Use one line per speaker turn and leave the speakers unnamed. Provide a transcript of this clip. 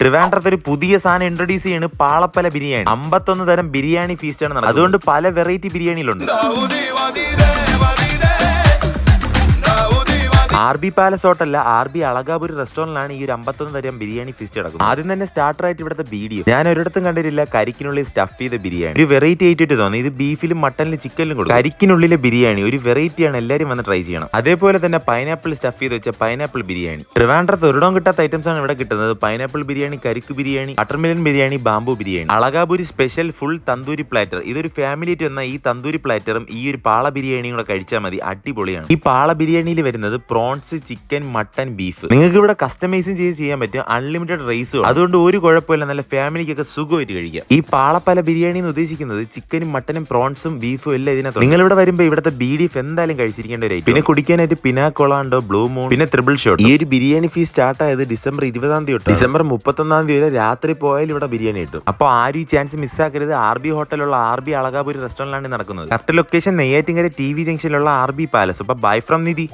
ട്രിവാൻഡ്രത്ത് ഒരു പുതിയ സാധനം ഇൻട്രൊഡ്യൂസ് ചെയ്യാണ് പാളപ്പല ബിരിയാണി. 51 തരം ബിരിയാണി ഫീസ്റ്റ് ആണ് നടക്കുന്നത്. അതുകൊണ്ട് പല വെറൈറ്റി ബിരിയാണികളുണ്ട്. RB പാലസ് ഹോട്ടലില്ല, RB അളകാപുരി റെസ്റ്റോറന്റിലാണ് ഈ ഒരു 51 തരം ബിരിയാണി ഫീസ്റ്റ് നടക്കുന്നത്. ആദ്യം തന്നെ സ്റ്റാർട്ടർ ആയിട്ട് ഇവിടുത്തെ BDF ഞാൻ ഒരിടത്തും കണ്ടിട്ടില്ല. കരിക്കിനുള്ളിൽ സ്റ്റഫ് ചെയ്ത ബിരിയാണി ഒരു വെറൈറ്റി ആയിട്ട് തോന്നി. ഇത് ബീഫിലും മട്ടനിലും ചിക്കനിലും കൊടുക്കും. കരിക്കിനുള്ളിലെ ബിരിയാണി ഒരു വെറൈറ്റിയാണ്, എല്ലാവരും വന്ന് ട്രൈ ചെയ്യണം. അതേപോലെ തന്നെ പൈനാപ്പിൾ സ്റ്റഫ് ചെയ്ത് വെച്ച പൈനാപ്പിൾ ബിരിയാണി. ട്രിവാൻഡ്രത്ത് ഒരിടവും കിട്ടാത്ത ഐറ്റംസ് ആണ് ഇവിടെ കിട്ടുന്നത്. പൈനാപ്പിൾ ബിരിയാണി, കരിക്ക് ബിരിയാണി, ബട്ടർമിലൻ biryani, bamboo biryani. Alakapuri special full tandoori platter. ഇതൊരു ഫാമിലി ആയിട്ട് വന്ന ഈ തന്തൂരി പ്ലാറ്ററും ഈ ഒരു പാള ബിരിയാണിയും കൂടെ കഴിച്ചാൽ മതി, അടിപൊളിയാണ്. ഈ പാള ബിരിയാണിയിൽ വരുന്നത് പ്രോൺസ്, ചിക്കൻ, മട്ടൻ, ബീഫ്. നിങ്ങൾക്ക് ഇവിടെ കസ്റ്റമൈസും ചെയ്യാൻ പറ്റും. അൺലിമിറ്റഡ് റൈസും, അതുകൊണ്ട് ഒരു കുഴപ്പമില്ല, നല്ല ഫാമിലിക്കൊക്കെ സുഖമായിട്ട് കഴിക്കാം. ഈ പാളപ്പല ബിരിയാണി എന്ന് ഉദ്ദേശിക്കുന്നത് ചിക്കനും മട്ടനും പ്രോൺസും ബീഫും എല്ലാം ഇതിനകത്ത്. നിങ്ങൾ ഇവിടെ വരുമ്പോൾ ഇവിടുത്തെ BDF എന്തായാലും കഴിച്ചിരിക്കേണ്ട ഒരു ഐറ്റം. പിന്നെ കുടിക്കാനായിട്ട് പിനാക്കൊളാണ്ടോ, ബ്ലൂ മൂൺ, പിന്നെ ട്രിപ്പിൾ ഷോട്ട്. ഈ ഒരു ബിരിയാണി ഫീസ് സ്റ്റാർട്ട് ആയത് ഡിസംബർ 20 തൊട്ട് ഡിസംബർ 31 വരെ രാത്രി പോയാൽ ഇവിടെ ബിരിയാണി കിട്ടും. അപ്പോൾ ആരും ഈ ചാൻസ് മിസ്സാക്കരുത്. RB ഹോട്ടലുള്ള RB അളകാപുരി റെസ്റ്റോറന്റിലാണ് നടക്കുന്നത്. Correct location Neyyattinkara TV ജംഗ്ഷനിലുള്ള RB palace. അപ്പൊ ബൈ ഫ്രം നിധി.